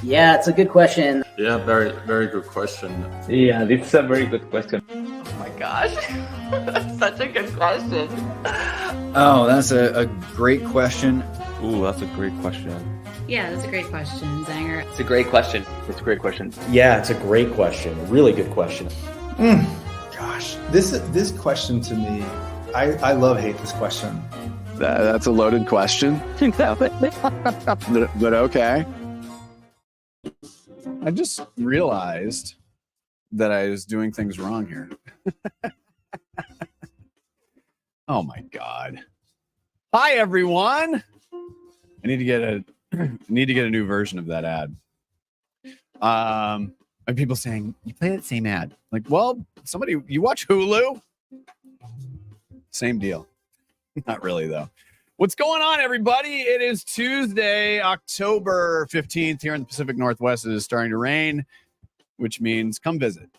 Yeah, it's a good question. Yeah, very, very good question. Yeah, this is a very good question. Oh my gosh, that's such a good question. Oh, that's a great question. Ooh, that's a great question. Yeah, that's a great question, Zanger. It's a great question. It's a great question. Yeah, it's a great question. Really good question. Gosh, this question to me, I hate this question. That's a loaded question. but okay. I just realized that I was doing things wrong here. Oh my God. Hi everyone. I need to get a new version of that ad. And people saying, you play that same ad. Like, well, you watch Hulu? Same deal. Not really though. What's going on, everybody? It is Tuesday, October 15th here in the Pacific Northwest. It is starting to rain, which means come visit.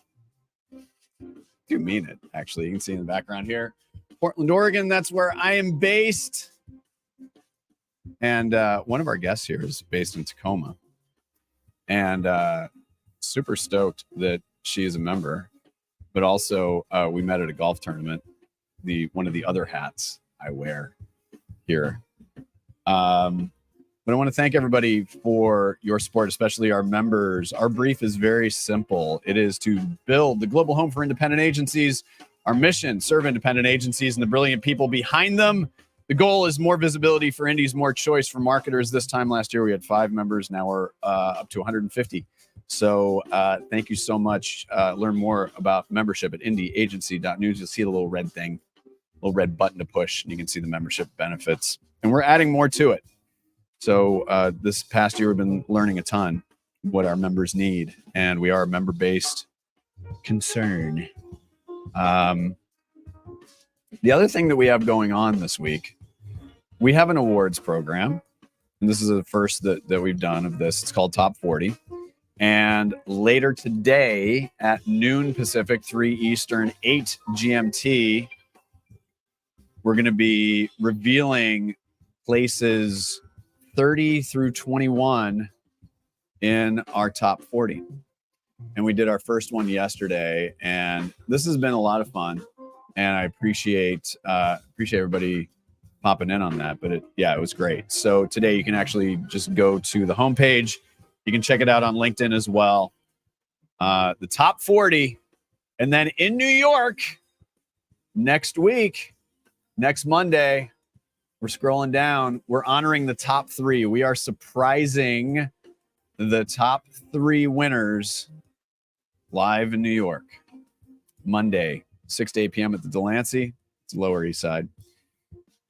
Do mean it, actually. You can see in the background here. Portland, Oregon, that's where I am based. And one of our guests here is based in Tacoma. And super stoked that she is a member. But also, we met at a golf tournament. One of the other hats I wear here. But I want to thank everybody for your support, especially our members. Our brief is very simple. It is to build the global home for independent agencies. Our mission, serve independent agencies and the brilliant people behind them. The goal is more visibility for indies, more choice for marketers. This time last year, we had 5 members. Now we're up to 150. So thank you so much. Learn more about membership at indieagency.news. You'll see the little red thing. Little red button to push, and you can see the membership benefits. And we're adding more to it. So this past year, we've been learning a ton what our members need, and we are a member-based concern. The other thing that we have going on this week, we have an awards program, and this is the first that we've done of this. It's called Top 40. And later today at noon Pacific, 3 Eastern, 8 GMT, we're going to be revealing places 30 through 21 in our top 40. And we did our first one yesterday, and this has been a lot of fun. And I appreciate everybody popping in on that. But it was great. So today you can actually just go to the homepage. You can check it out on LinkedIn as well. The top 40. And then in New York next week, next Monday, we're scrolling down. We're honoring the top 3. We are surprising the top 3 winners live in New York. Monday, 6 to 8 p.m. at the Delancey. It's Lower East Side.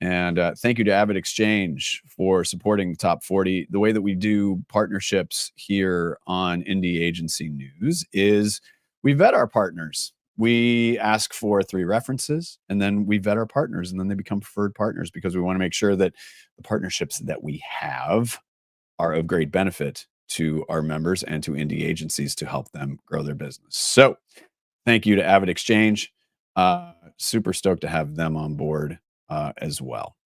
And thank you to Avid Exchange for supporting the top 40. The way that we do partnerships here on Indie Agency News is we vet our partners. We ask for 3 references, and then we vet our partners, and then they become preferred partners because we want to make sure that the partnerships that we have are of great benefit to our members and to indie agencies to help them grow their business. So thank you to Avid Exchange. Super stoked to have them on board as well.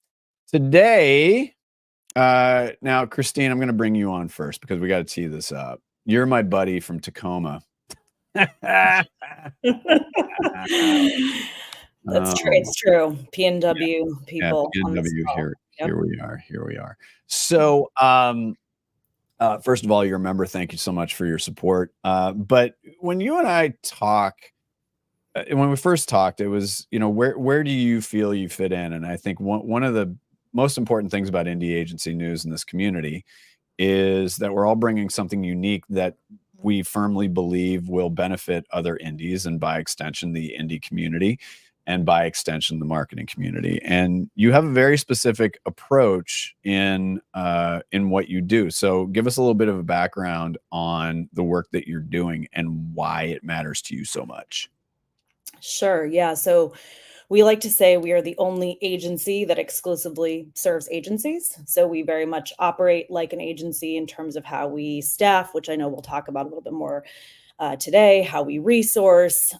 Today, now, Christine, I'm going to bring you on first because we got to tee this up. You're my buddy from Tacoma. That's true. It's true. PNW people. Yeah, PNW here we are. So, first of all, you're a member. Thank you so much for your support. But when you and I talk, when we first talked, it was, where do you feel you fit in? And I think one of the most important things about Indie Agency News in this community is that we're all bringing something unique that we firmly believe will benefit other indies and by extension, the indie community. and by extension, the marketing community. And you have a very specific approach in what you do. So give us a little bit of a background on the work that you're doing and why it matters to you so much. Sure. Yeah. So we like to say we are the only agency that exclusively serves agencies. So we very much operate like an agency in terms of how we staff, which I know we'll talk about a little bit more today, how we resource,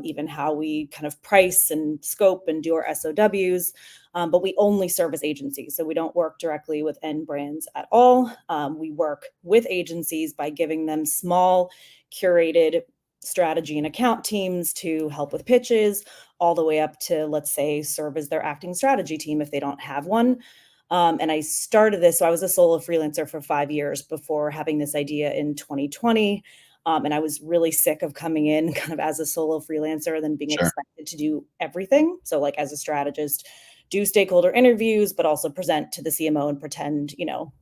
even how we kind of price and scope and do our SOWs. But we only service agencies. So we don't work directly with end brands at all. We work with agencies by giving them small, curated strategy and account teams to help with pitches, all the way up to, let's say, serve as their acting strategy team if they don't have one. And I started this, so I was a solo freelancer for 5 years before having this idea in 2020. And I was really sick of coming in kind of as a solo freelancer and then being expected to do everything. So like as a strategist, do stakeholder interviews, but also present to the CMO and pretend,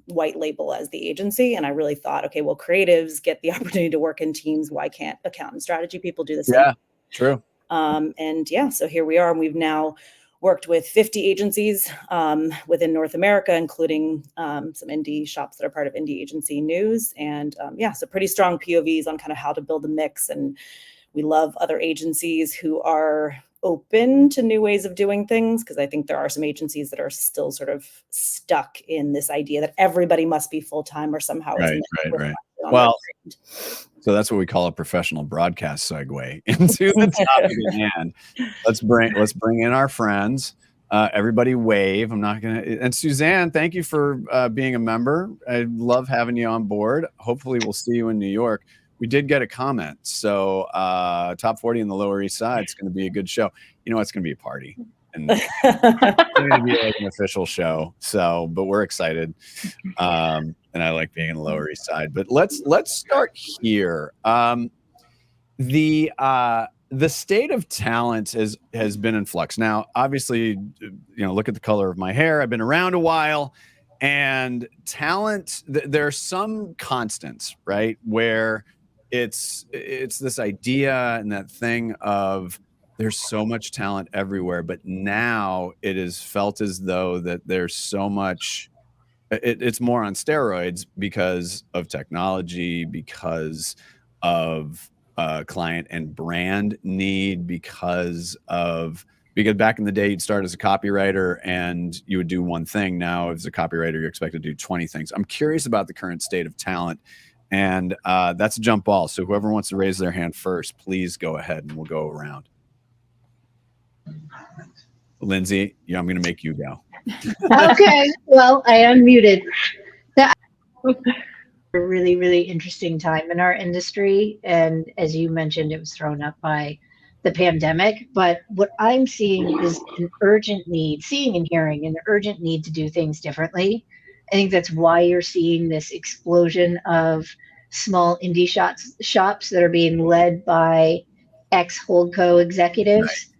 white label as the agency. And I really thought, okay, well, creatives get the opportunity to work in teams. Why can't account and strategy people do the same? Yeah, true. So here we are. And we've now worked with 50 agencies within North America, including some indie shops that are part of Indie Agency News. And so pretty strong POVs on kind of how to build a mix. And we love other agencies who are open to new ways of doing things, because I think there are some agencies that are still sort of stuck in this idea that everybody must be full-time or somehow. Right. Well, so that's what we call a professional broadcast segue into the topic at hand. Let's bring in our friends. Everybody wave. I'm not going to. And Suzanne, thank you for being a member. I love having you on board. Hopefully we'll see you in New York. We did get a comment. So Top 40 in the Lower East Side is going to be a good show. It's going to be a party. And it's going to be like an official show. So, but we're excited. And I like being in the Lower East Side. But let's start here. The state of talent has been in flux. Now, obviously, look at the color of my hair. I've been around a while. And talent, there are some constants, right? Where it's this idea and that thing of there's so much talent everywhere, but now it is felt as though that there's so much, it's more on steroids because of technology, because of client and brand need, because back in the day, you'd start as a copywriter and you would do one thing. Now, as a copywriter, you're expected to do 20 things. I'm curious about the current state of talent, and that's a jump ball. So whoever wants to raise their hand first, please go ahead and we'll go around. Lindsay, I'm going to make you go. Okay. Well, I unmuted. A really, really interesting time in our industry. And as you mentioned, it was thrown up by the pandemic. But what I'm seeing is an urgent need, seeing and hearing an urgent need to do things differently. I think that's why you're seeing this explosion of small indie shops that are being led by ex-Holdco executives.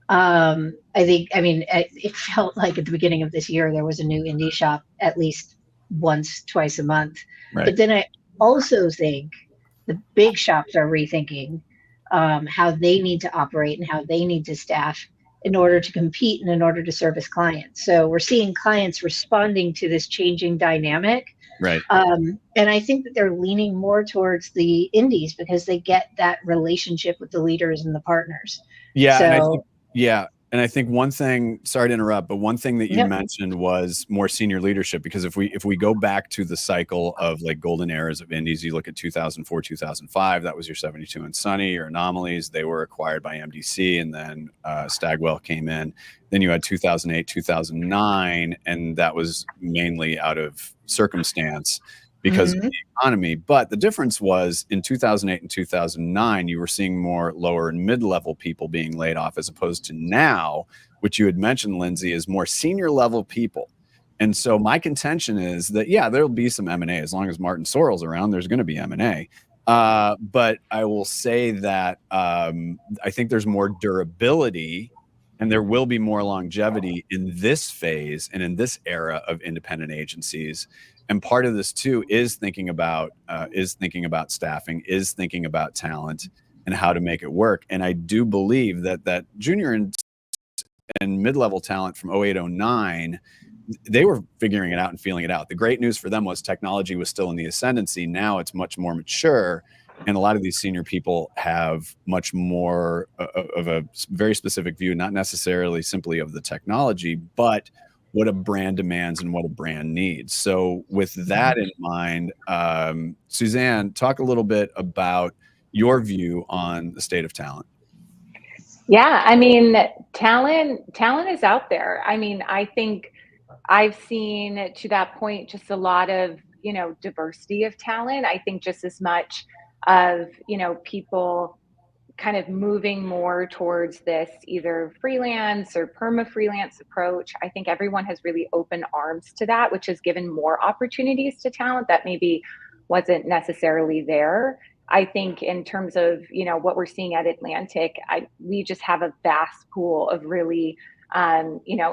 Right. It felt like at the beginning of this year, there was a new indie shop at least once, twice a month. Right. But then I also think the big shops are rethinking how they need to operate and how they need to staff in order to compete and in order to service clients. So we're seeing clients responding to this changing dynamic. Right. And I think that they're leaning more towards the indies because they get that relationship with the leaders and the partners. Yeah. So, And I think one thing, sorry to interrupt, but one thing that you mentioned was more senior leadership, because if we go back to the cycle of like golden eras of indies, you look at 2004, 2005, that was your 72 and Sunny, your Anomalies. They were acquired by MDC, and then Stagwell came in. Then you had 2008, 2009, and that was mainly out of circumstance because of the economy. But the difference was in 2008 and 2009, you were seeing more lower and mid-level people being laid off, as opposed to now, which you had mentioned, Lindsay, is more senior level people. And so my contention is that, there'll be some M&A. As long as Martin Sorrell's around, there's going to be M&A. But I will say that I think there's more durability and there will be more longevity in this phase and in this era of independent agencies. And part of this too is thinking about staffing, is thinking about talent and how to make it work. And I do believe that junior and and mid-level talent from 08, 09, they were figuring it out and feeling it out. The great news for them was technology was still in the ascendancy. Now it's much more mature. And a lot of these senior people have much more of a very specific view, not necessarily simply of the technology, but what a brand demands and what a brand needs. So with that in mind, Suzanne, talk a little bit about your view on the state of talent. Yeah, I mean, talent is out there. I mean, I think I've seen, to that point, just a lot of, diversity of talent. I think just as much of, people kind of moving more towards this either freelance or perma-freelance approach. I think everyone has really opened arms to that, which has given more opportunities to talent that maybe wasn't necessarily there. I think in terms of, what we're seeing at Atlantic, we just have a vast pool of really,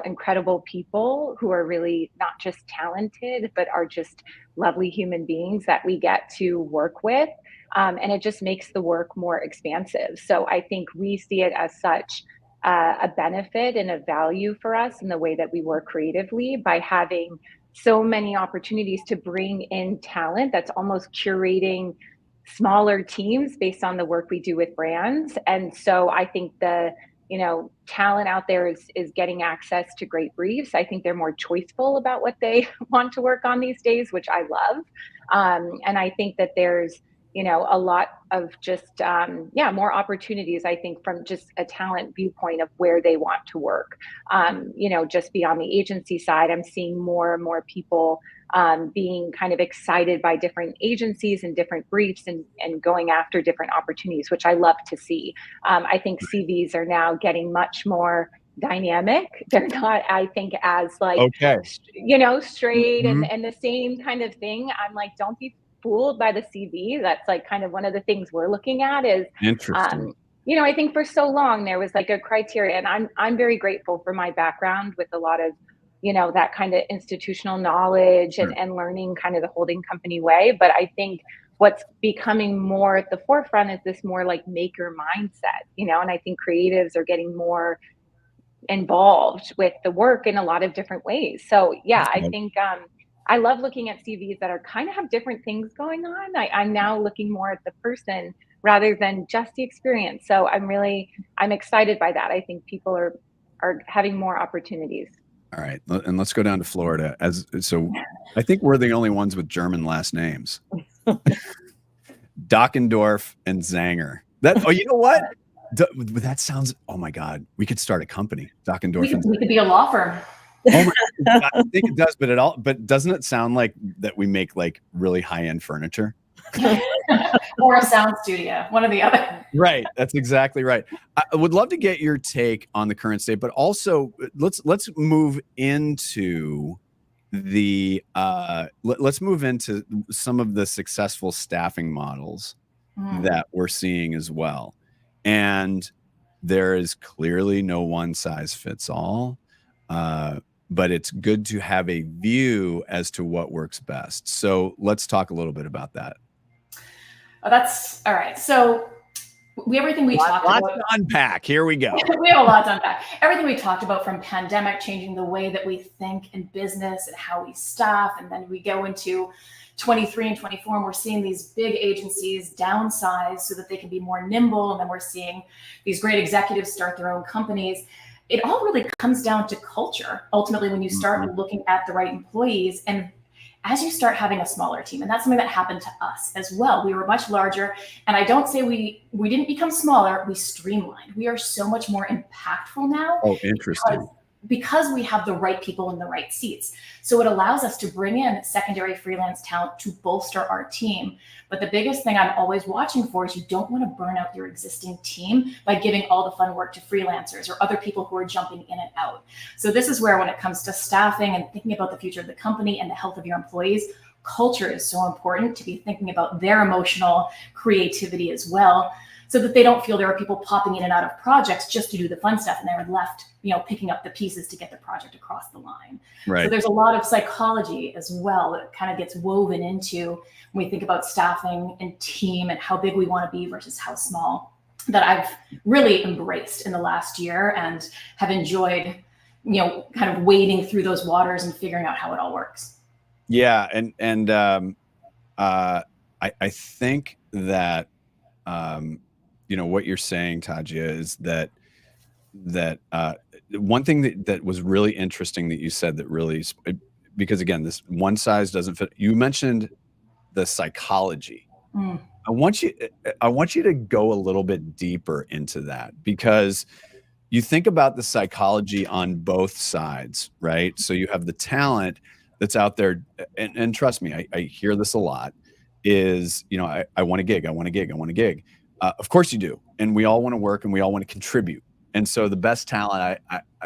incredible people who are really not just talented, but are just lovely human beings that we get to work with. And it just makes the work more expansive. So I think we see it as such a benefit and a value for us in the way that we work creatively by having so many opportunities to bring in talent that's almost curating smaller teams based on the work we do with brands. And so I think the talent out there is getting access to great briefs. I think they're more choiceful about what they want to work on these days, which I love. And I think that there's a lot of just, more opportunities, I think, from just a talent viewpoint of where they want to work. Just beyond the agency side, I'm seeing more and more people being kind of excited by different agencies and different briefs and going after different opportunities, which I love to see. I think CVs are now getting much more dynamic. They're not, I think, as like, straight and the same kind of thing. I'm like, don't be fooled by the CV. That's like kind of one of the things we're looking at is interesting. I think for so long there was like a criteria, and I'm very grateful for my background with a lot of, that kind of institutional knowledge and learning kind of the holding company way. But I think what's becoming more at the forefront is this more like maker mindset, and I think creatives are getting more involved with the work in a lot of different ways. So yeah, I think I love looking at CVs that are kind of have different things going on. I'm now looking more at the person rather than just the experience. So I'm excited by that. I think people are having more opportunities. All right, and let's go down to Florida. So I think we're the only ones with German last names. Dockendorf and Zanger. You know what? That sounds, oh my God, we could start a company. Dockendorf. We could be a law firm. Oh my God, I think it does, but doesn't it sound like that we make like really high-end furniture? Or a sound studio, one or the other. Right, that's exactly right. I would love to get your take on the current state, but also let's move into let's move into some of the successful staffing models that we're seeing as well. And there is clearly no one size fits all. But it's good to have a view as to what works best. So let's talk a little bit about that. Oh, that's all right. So everything we talked about. Lots to unpack. Here we go. We have a lot to unpack. Everything we talked about, from pandemic changing the way that we think in business and how we staff, and then we go into 23 and 24, and we're seeing these big agencies downsize so that they can be more nimble, and then we're seeing these great executives start their own companies. It all really comes down to culture. Ultimately, when you start looking at the right employees, and as you start having a smaller team, and that's something that happened to us as well. We were much larger, and I don't say we didn't become smaller, we streamlined. We are so much more impactful now. Oh, interesting. Because we have the right people in the right seats. So it allows us to bring in secondary freelance talent to bolster our team. But the biggest thing I'm always watching for is you don't want to burn out your existing team by giving all the fun work to freelancers or other people who are jumping in and out. So this is where, when it comes to staffing and thinking about the future of the company and the health of your employees, culture is so important, to be thinking about their emotional creativity as well, so that they don't feel there are people popping in and out of projects just to do the fun stuff, and they're left, picking up the pieces to get the project across the line. Right. So there's a lot of psychology as well that kind of gets woven into when we think about staffing and team and how big we want to be versus how small. that I've really embraced in the last year and have enjoyed, kind of wading through those waters and figuring out how it all works. Yeah. I think that, what you're saying, Tajia, is that one thing that was really interesting that you said that really, because again, this one size doesn't fit. You mentioned the psychology. I want you to go a little bit deeper into that, because you think about the psychology on both sides, right? So you have the talent that's out there, and trust me, I hear this a lot, is, I want a gig, I want a gig, I want a gig. Of course you do. And we all want to work and we all want to contribute. And so the best talent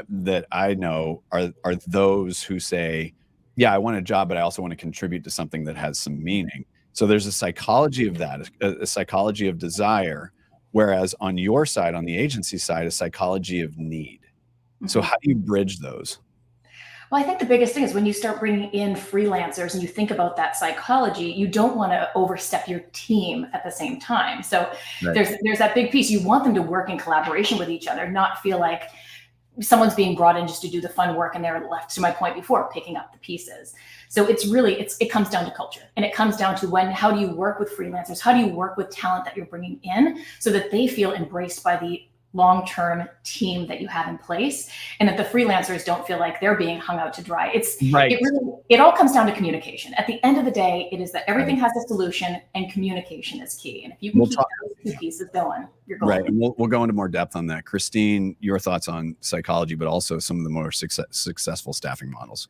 that I know are those who say, yeah, I want a job, but I also want to contribute to something that has some meaning. So there's a psychology of that, a psychology of desire, whereas on your side, on the agency side, a psychology of need. So how do you bridge those? Well, I think the biggest thing is when you start bringing in freelancers and you think about that psychology, you don't want to overstep your team at the same time. So there's that big piece. You want them to work in collaboration with each other, not feel like someone's being brought in just to do the fun work and they're left, to my point before, picking up the pieces. So it comes down to culture, and it comes down to how do you work with freelancers? How do you work with talent that you're bringing in so that they feel embraced by the long-term team that you have in place, and that the freelancers don't feel like they're being hung out to dry. It all comes down to communication. At the end of the day, it is that everything has a solution, and communication is key. And if you can keep those two pieces going, you're going. Right. And we'll go into more depth on that. Christine, your thoughts on psychology, but also some of the more successful staffing models.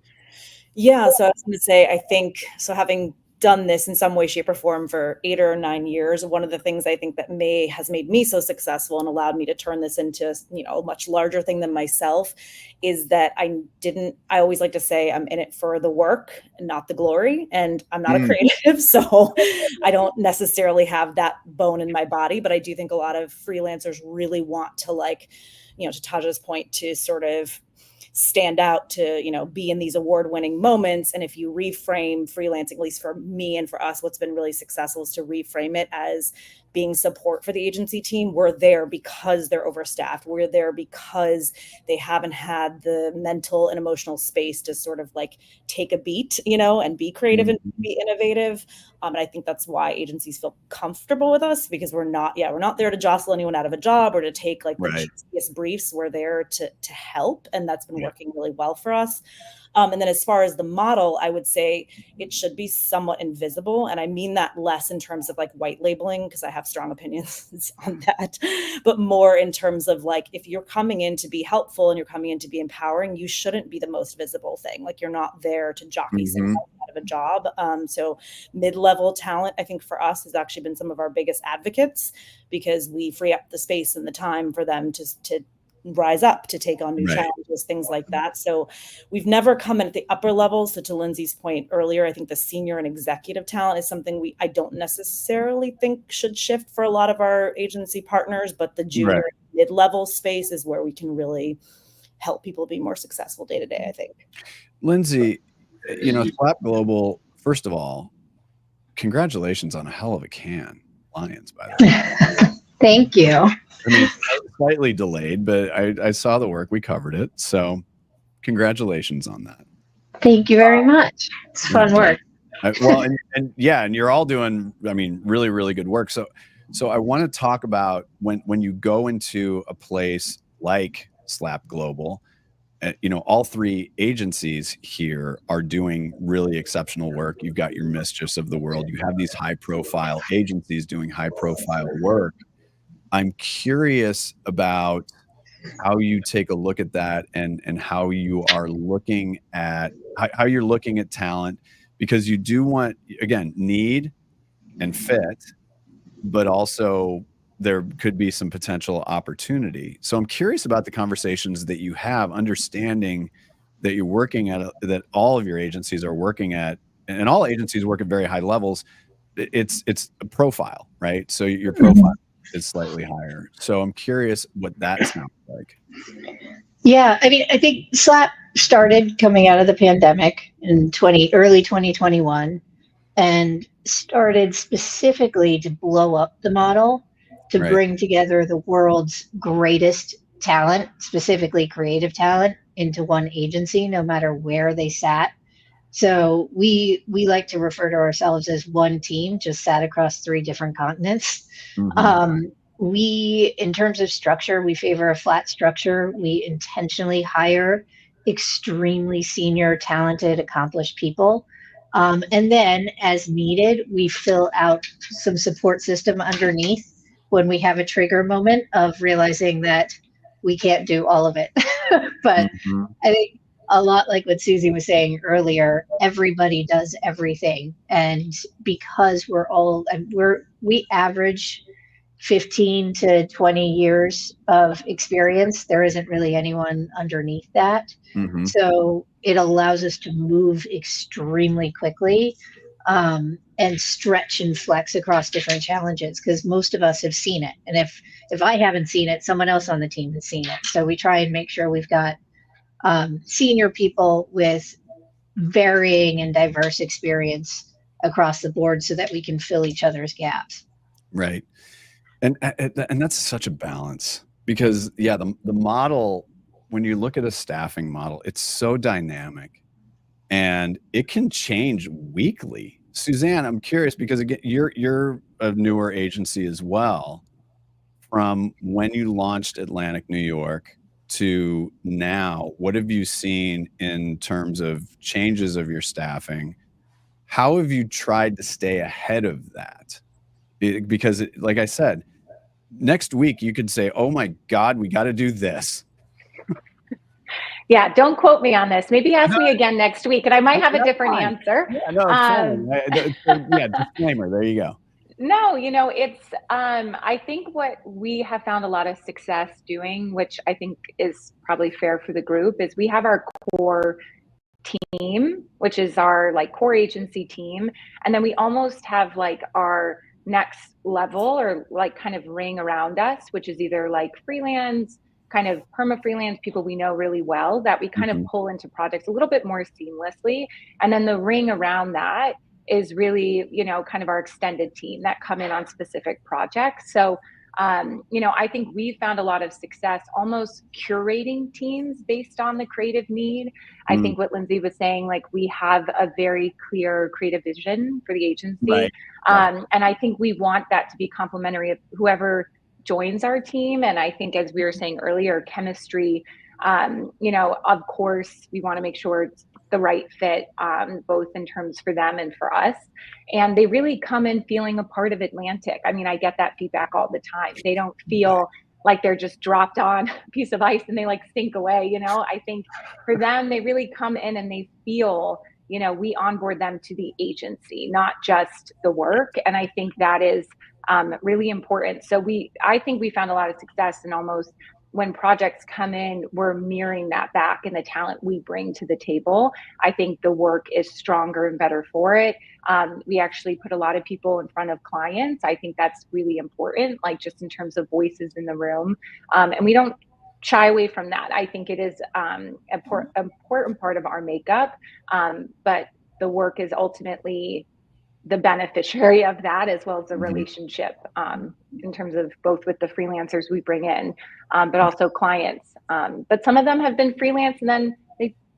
Yeah. So I was going to say, I think, so having done this in some way, shape, or form for 8 or 9 years, one of the things I think that has made me so successful and allowed me to turn this into, a much larger thing than myself, is that I always like to say I'm in it for the work and not the glory. And I'm not a creative, so I don't necessarily have that bone in my body, but I do think a lot of freelancers really want to, to Taja's point, to sort of stand out, to be in these award-winning moments. And if you reframe freelancing, at least for me and for us, what's been really successful is to reframe it as being support for the agency team. We're there because they're overstaffed. We're there because they haven't had the mental and emotional space to sort of take a beat, and be creative and be innovative. And I think that's why agencies feel comfortable with us, because we're not there to jostle anyone out of a job or to take the cheesiest briefs. We're there to help. And that's been working really well for us. And then as far as the model, I would say it should be somewhat invisible. And I mean that less in terms of white labeling, because I have strong opinions on that, but more in terms of if you're coming in to be helpful and you're coming in to be empowering, you shouldn't be the most visible thing. You're not there to jockey someone out of a job. So mid-level talent, I think for us, has actually been some of our biggest advocates, because we free up the space and the time for them to rise up, to take on new challenges, things like that. So we've never come in at the upper level. So to Lindsay's point earlier, I think the senior and executive talent is something I don't necessarily think should shift for a lot of our agency partners, but the junior mid-level space is where we can really help people be more successful day to day, I think. Lindsay, Slap Global, first of all, congratulations on a hell of a can. Lions, by the way. Thank you. I mean, slightly delayed, but I saw the work. We covered it. So congratulations on that. Thank you very much. It's fun work. And you're all doing, really, really good work. So I want to talk about when you go into a place like Slap Global, all three agencies here are doing really exceptional work. You've got your Mischiefs of the world. You have these high profile agencies doing high profile work. I'm curious about how you take a look at that and how you are looking at how you're looking at talent, because you do want, again, need and fit, but also there could be some potential opportunity. So I'm curious about the conversations that you have, understanding that you're working at, that all of your agencies are working at, and all agencies work at very high levels. It's a profile, right? So your profile is slightly higher. So I'm curious what that sounds like. Yeah, I think Slap started coming out of the pandemic in early 2021, and started specifically to blow up the model to Right. bring together the world's greatest talent, specifically creative talent, into one agency, no matter where they sat. So we like to refer to ourselves as one team, just sat across 3 different continents. We, in terms of structure, we favor a flat structure. We intentionally hire extremely senior, talented, accomplished people. And then, as needed, we fill out some support system underneath when we have a trigger moment of realizing that we can't do all of it. But I think a lot like what Susie was saying earlier, everybody does everything. And because we average 15 to 20 years of experience, there isn't really anyone underneath that. So it allows us to move extremely quickly and stretch and flex across different challenges, because most of us have seen it. And if I haven't seen it, someone else on the team has seen it. So we try and make sure we've got senior people with varying and diverse experience across the board so that we can fill each other's gaps. Right. And that's such a balance, because the model, when you look at a staffing model, it's so dynamic and it can change weekly. Suzanne, I'm curious, because again, you're a newer agency as well. From when you launched Atlantic New York to now, what have you seen in terms of changes of your staffing? How have you tried to stay ahead of that? Because like I said, next week you could say, oh my God, we got to do this. Yeah, don't quote me on this. Maybe ask me again next week and I might have a different answer. Yeah, no, it's fine. Disclaimer, there you go. No, it's, I think what we have found a lot of success doing, which I think is probably fair for the group, is we have our core team, which is our core agency team. And then we almost have our next level or kind of ring around us, which is either freelance, kind of perma freelance people we know really well that we kind of pull into projects a little bit more seamlessly. And then the ring around that is really, kind of our extended team that come in on specific projects. So, I think we found a lot of success almost curating teams based on the creative need. I think what Lindsay was saying, we have a very clear creative vision for the agency. Right. And I think we want that to be complementary of whoever joins our team. And I think, as we were saying earlier, chemistry, of course, we want to make sure it's the right fit, both in terms for them and for us. And they really come in feeling a part of Atlantic. I mean, I get that feedback all the time. They don't feel like they're just dropped on a piece of ice and they sink away. I think for them, they really come in and they feel, we onboard them to the agency, not just the work. And I think that is really important. So I think we found a lot of success in almost when projects come in, we're mirroring that back in the talent we bring to the table. I think the work is stronger and better for it. We actually put a lot of people in front of clients. I think that's really important, just in terms of voices in the room. And we don't shy away from that. I think it is an important part of our makeup, but the work is ultimately the beneficiary of that, as well as the relationship in terms of both with the freelancers we bring in, but also clients. But some of them have been freelance and then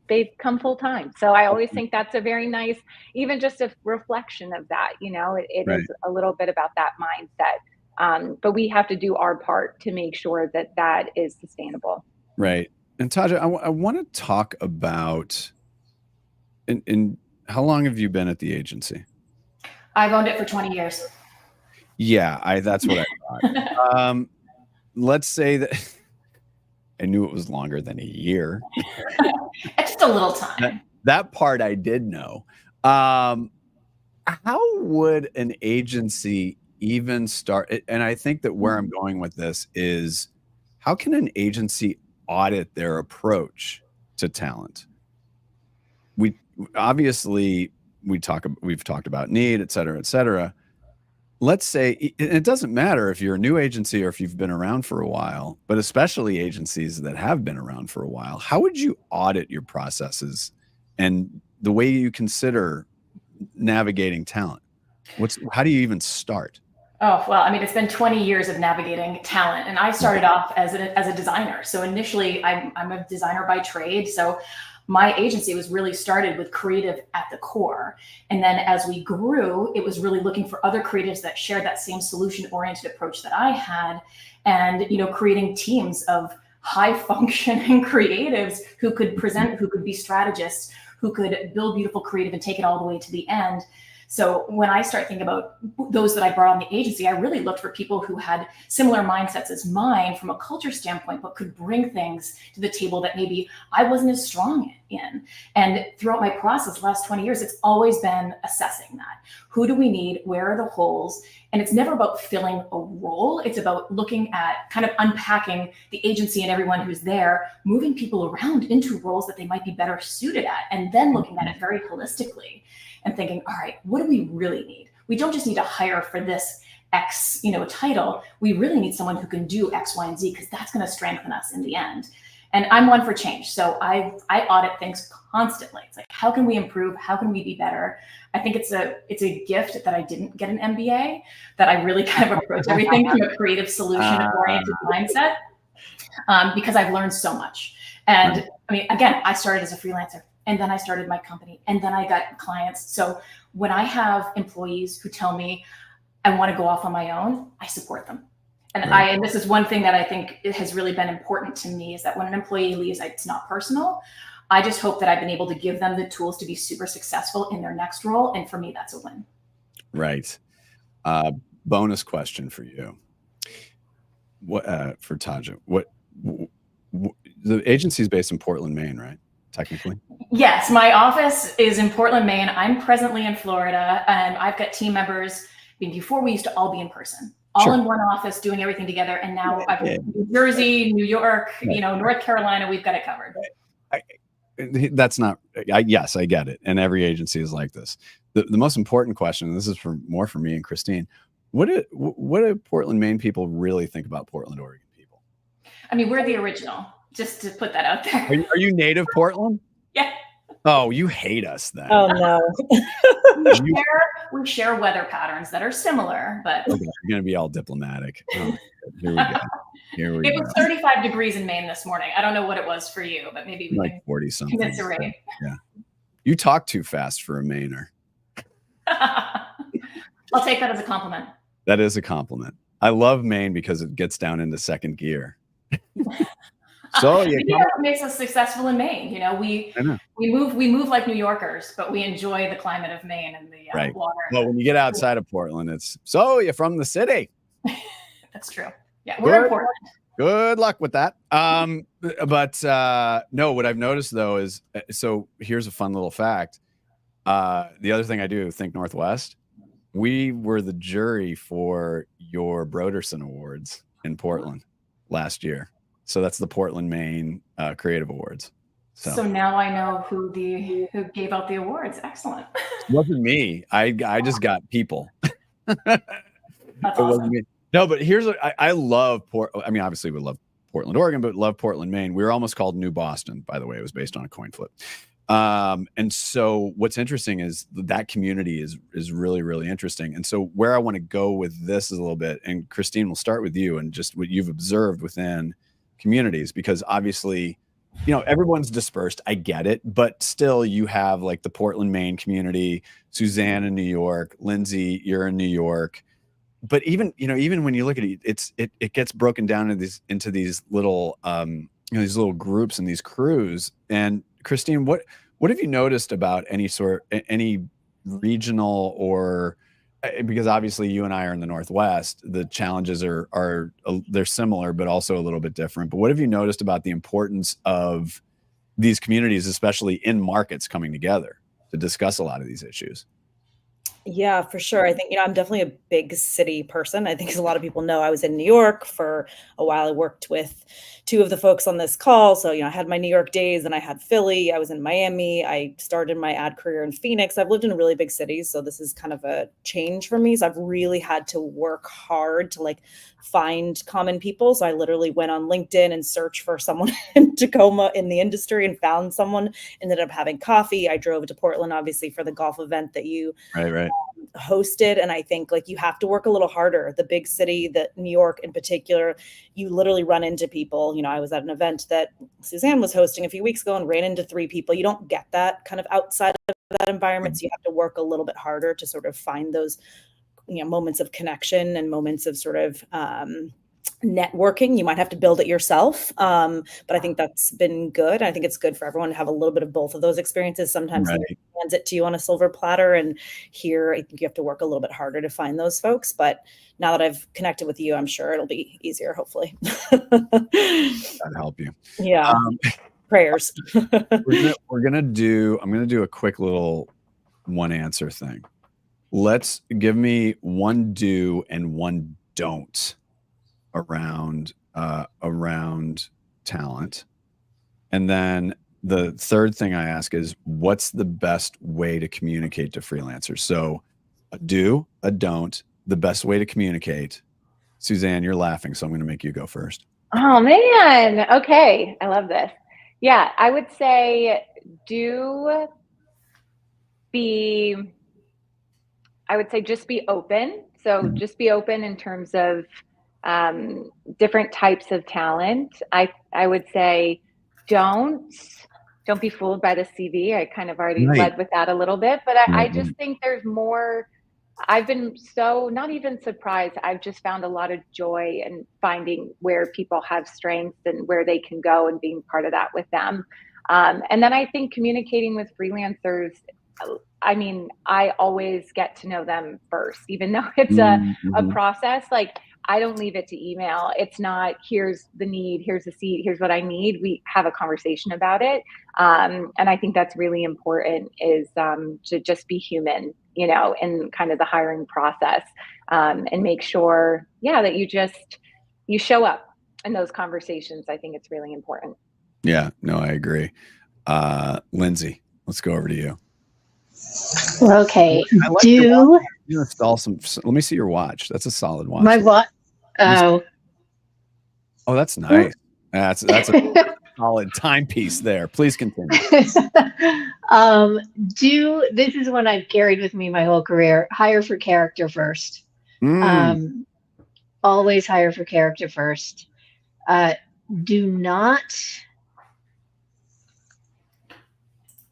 they've come full time. So I always think that's a very nice, even just a reflection of that. It Right. is a little bit about that mindset. But we have to do our part to make sure that that is sustainable. Right. And Taja, I want to talk about, in how long have you been at the agency? I've owned it for 20 years. Yeah, that's what I thought. Let's say that I knew it was longer than a year. It's just a little time. That part I did know. How would an agency even start? And I think that where I'm going with this is, how can an agency audit their approach to talent? We've talked about need, et cetera, et cetera. Let's say it doesn't matter if you're a new agency or if you've been around for a while, but especially agencies that have been around for a while. How would you audit your processes and the way you consider navigating talent? How do you even start? Oh, well, I mean, it's been 20 years of navigating talent, and I started off as a designer. So initially, I'm a designer by trade. So my agency was really started with creative at the core. And then as we grew, it was really looking for other creatives that shared that same solution-oriented approach that I had, and creating teams of high functioning creatives who could present, who could be strategists, who could build beautiful creative and take it all the way to the end. So when I start thinking about those that I brought on the agency, I really looked for people who had similar mindsets as mine from a culture standpoint, but could bring things to the table that maybe I wasn't as strong in. And throughout my process, the last 20 years, it's always been assessing that. Who do we need? Where are the holes? And it's never about filling a role. It's about looking at kind of unpacking the agency and everyone who's there, moving people around into roles that they might be better suited at, and then looking at it very holistically and thinking, all right, what do we really need? We don't just need to hire for this X, title. We really need someone who can do X, Y, and Z, because that's going to strengthen us in the end. And I'm one for change. So I audit things constantly. It's like, how can we improve? How can we be better? I think it's a gift that I didn't get an MBA, that I really kind of approach everything from a creative solution-oriented mindset, because I've learned so much. And I mean, again, I started as a freelancer, and then I started my company, and then I got clients. So when I have employees who tell me I want to go off on my own, I support them. And and this is one thing that I think it has really been important to me, is that when an employee leaves, it's not personal. I just hope that I've been able to give them the tools to be super successful in their next role. And for me, that's a win. Right. Bonus question for you. What for Taja? The agency is based in Portland, Maine, right? Technically. Yes, my office is in Portland, Maine. I'm presently in Florida, and I've got team members. I mean, before we used to all be in person, all in one office, doing everything together. And now I've New Jersey, New York, North Carolina, we've got it covered. That's not. Yes, I get it. And every agency is like this. The most important question, and this is more for me and Christine. What do Portland, Maine people really think about Portland, Oregon people? I mean, we're the original. Just to put that out there. Are you native Portland? Yeah. Oh, you hate us then. Oh no. we share weather patterns that are similar, but okay, you're gonna be all diplomatic. Oh, here we go. It was 35 degrees in Maine this morning. I don't know what it was for you, but maybe we like 40 something. Commiserate. Yeah. You talk too fast for a Mainer. I'll take that as a compliment. That is a compliment. I love Maine because it gets down into second gear. So what makes us successful in Maine? We move like New Yorkers, but we enjoy the climate of Maine and the water. Well, when you get outside of Portland, you're from the city. That's true. Yeah, we're in Portland. Good luck with that. But no, what I've noticed though is, so here's a fun little fact. The other thing I do, Think Northwest, we were the jury for your Broderson Awards in Portland last year. So that's the Portland, Maine Creative Awards. So now I know who gave out the awards. Excellent. It wasn't me. I just got people. That's awesome. No, but here's what I love. I mean, obviously we love Portland, Oregon, but love Portland, Maine. We were almost called New Boston, by the way. It was based on a coin flip. And so what's interesting is that community is really, really interesting. And so where I want to go with this is a little bit, and Christine, we'll start with you and just what you've observed within communities, because obviously, everyone's dispersed. I get it, but still you have like the Portland, Maine community, Suzanne in New York, Lindsay, you're in New York. But even when you look at it, it gets broken down into these little, these little groups and these crews. And Christine, what have you noticed about any regional or, because obviously you and I are in the Northwest, the challenges are they're similar, but also a little bit different. But what have you noticed about the importance of these communities, especially in markets, coming together to discuss a lot of these issues? Yeah, for sure. I think, I'm definitely a big city person. I think as a lot of people know, I was in New York for a while. I worked with two of the folks on this call. So, I had my New York days and I had Philly. I was in Miami. I started my ad career in Phoenix. I've lived in really big cities. So this is kind of a change for me. So I've really had to work hard to find common people. So I literally went on LinkedIn and searched for someone in Tacoma in the industry and found someone, ended up having coffee. I drove to Portland, obviously, for the golf event that you hosted. And I think like you have to work a little harder. The big city, that New York in particular, you literally run into people. You know, I was at an event that Suzanne was hosting a few weeks ago and ran into 3 people. You don't get that kind of outside of that environment. So you have to work a little bit harder to sort of find those, you know, moments of connection and moments of sort of networking. You might have to build it yourself. But I think that's been good. I think it's good for everyone to have a little bit of both of those experiences. Sometimes Right. it hands it to you on a silver platter. And here, I think you have to work a little bit harder to find those folks. But now that I've connected with you, I'm sure it'll be easier, hopefully. That'd help you. Yeah. Prayers. I'm gonna do a quick little one answer thing. Let's give me one do and one don't around talent. And then the third thing I ask is, what's the best way to communicate to freelancers? So a do, a don't, the best way to communicate. Suzanne, you're laughing, so I'm going to make you go first. Oh man. Okay. I love this. Yeah. I would say just be open. So just be open in terms of different types of talent. I would say don't be fooled by the CV. I kind of already led with that a little bit, but I just think there's more. I've been so not even surprised. I've just found a lot of joy in finding where people have strengths and where they can go and being part of that with them. And then I think communicating with freelancers, I mean, I always get to know them first, even though it's a process. Like, I don't leave it to email. It's not, here's the need, here's the seat, here's what I need. We have a conversation about it. And I think that's really important, is to just be human, you know, in kind of the hiring process, and make sure, that you show up in those conversations. I think it's really important. Yeah, no, I agree. Lindsay, let's go over to you. Okay. You're gonna install some. Let me see your watch. That's a solid watch. My watch. Oh. Oh, that's nice. That's a solid timepiece there. Please continue. This is one I've carried with me my whole career. Hire for character first. Always hire for character first. Do not,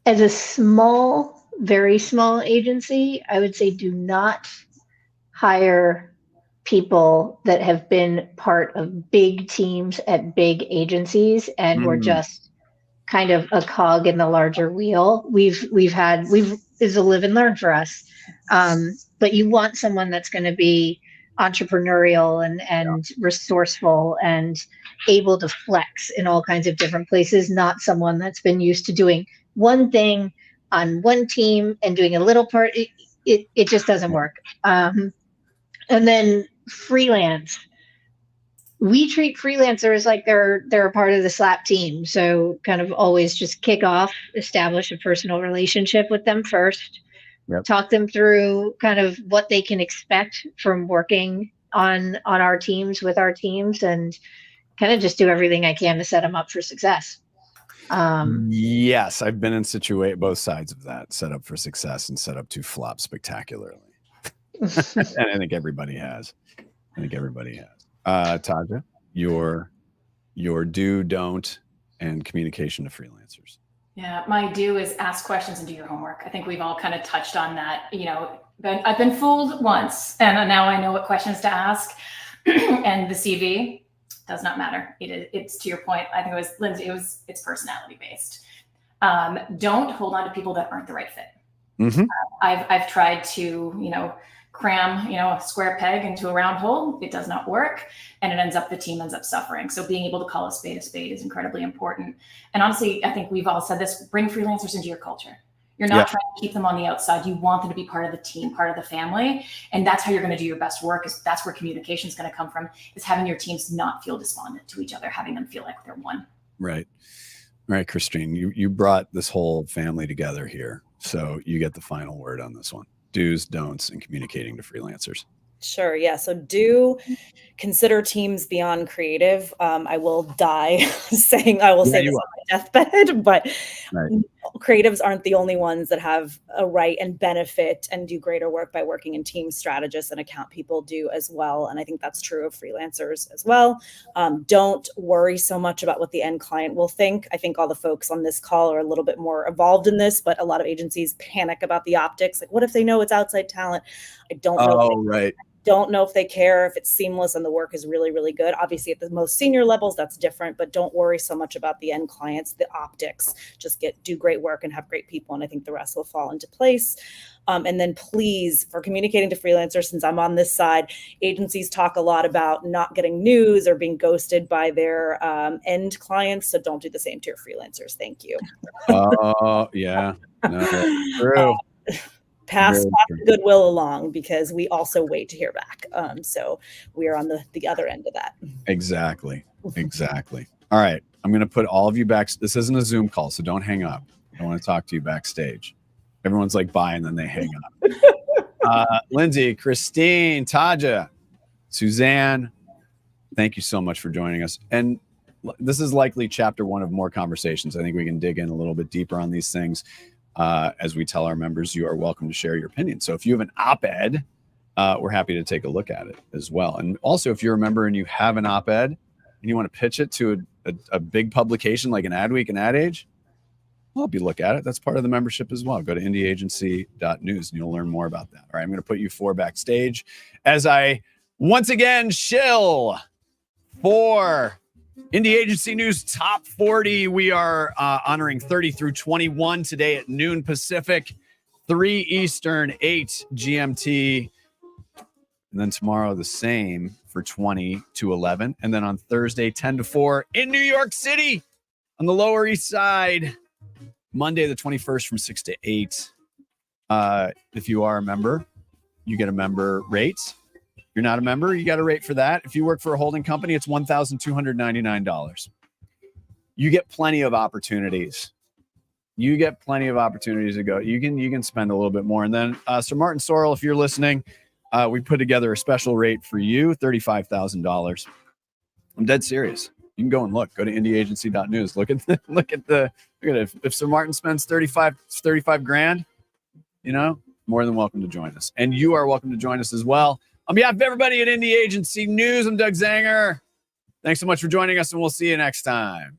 as a very small agency, I would say do not hire people that have been part of big teams at big agencies and were just kind of a cog in the larger wheel. We've is a live and learn for us. But you want someone that's going to be entrepreneurial and resourceful and able to flex in all kinds of different places, not someone that's been used to doing one thing on one team and doing a little part. It just doesn't work. And then freelance. We treat freelancers like they're a part of the SLAP team. So kind of always just kick off, establish a personal relationship with them first. Yep. Talk them through kind of what they can expect from working on our teams with our teams, and kind of just do everything I can to set them up for success. Yes, I've been in both sides of that, set up for success and set up to flop spectacularly. And I think everybody has. Taja, your do, don't, and communication to freelancers. Yeah, my do is ask questions and do your homework. I think we've all kind of touched on that. You know, I've been fooled once, and now I know what questions to ask. And the CV does not matter. It's to your point. I think it was Lindsay. It's personality based. Don't hold on to people that aren't the right fit. I've tried to cram a square peg into a round hole. It does not work, and the team ends up suffering. So being able to call a spade is incredibly important. And honestly, I think we've all said this: bring freelancers into your culture. You're not trying to keep them on the outside. You want them to be part of the team, part of the family, and that's how you're going to do your best work. That's where communication is going to come from: is having your teams not feel despondent to each other, having them feel like they're one. Right, Christine. You brought this whole family together here, so you get the final word on this one. Do's, don'ts, and communicating to freelancers. Sure. Yeah. So do consider teams beyond creative. I will die saying I will say this on my deathbed, but creatives aren't the only ones that have a right and benefit and do greater work by working in teams. Strategists and account people do as well. And I think that's true of freelancers as well. Don't worry so much about what the end client will think. I think all the folks on this call are a little bit more evolved in this, but a lot of agencies panic about the optics. Like, what if they know it's outside talent? I don't know. Oh, right. Don't know if they care, if it's seamless and the work is really, really good. Obviously, at the most senior levels, that's different, but don't worry so much about the end clients, the optics. Just do great work and have great people, and I think the rest will fall into place. And then please, for communicating to freelancers, since I'm on this side, agencies talk a lot about not getting news or being ghosted by their end clients, so don't do the same to your freelancers. Thank you. Oh, yeah. No, that's true. Pass the goodwill along, because we also wait to hear back. So we are on the other end of that. Exactly. All right. I'm going to put all of you back. This isn't a Zoom call, so don't hang up. I want to talk to you backstage. Everyone's like, bye, and then they hang up. Lindsay, Christine, Taja, Suzanne, thank you so much for joining us. And this is likely chapter 1 of more conversations. I think we can dig in a little bit deeper on these things. As we tell our members, you are welcome to share your opinion. So if you have an op-ed, we're happy to take a look at it as well. And also, if you're a member and you have an op-ed and you want to pitch it to a big publication like an Adweek and Ad Age, we'll help you look at it. That's part of the membership as well. Go to indieagency.news and you'll learn more about that. All right, I'm going to put you 4 backstage as I once again shill for Indie Agency News Top 40. We are honoring 30 through 21 today at noon Pacific, 3 Eastern, 8 GMT. And then tomorrow the same for 20 to 11. And then on Thursday, 10 to 4 in New York City on the Lower East Side. Monday the 21st from 6 to 8. If you are a member, you get a member rate. You're not a member, you got a rate for that. If you work for a holding company, it's $1,299. You get plenty of opportunities. You get plenty of opportunities to go. You can spend a little bit more. And then Sir Martin Sorrell, if you're listening, we put together a special rate for you, $35,000. I'm dead serious. You can go and look. Go to indieagency.news. Look at it. If Sir Martin spends 35 grand, more than welcome to join us. And you are welcome to join us as well. On behalf of everybody at Indie Agency News, I'm Doug Zanger. Thanks so much for joining us, and we'll see you next time.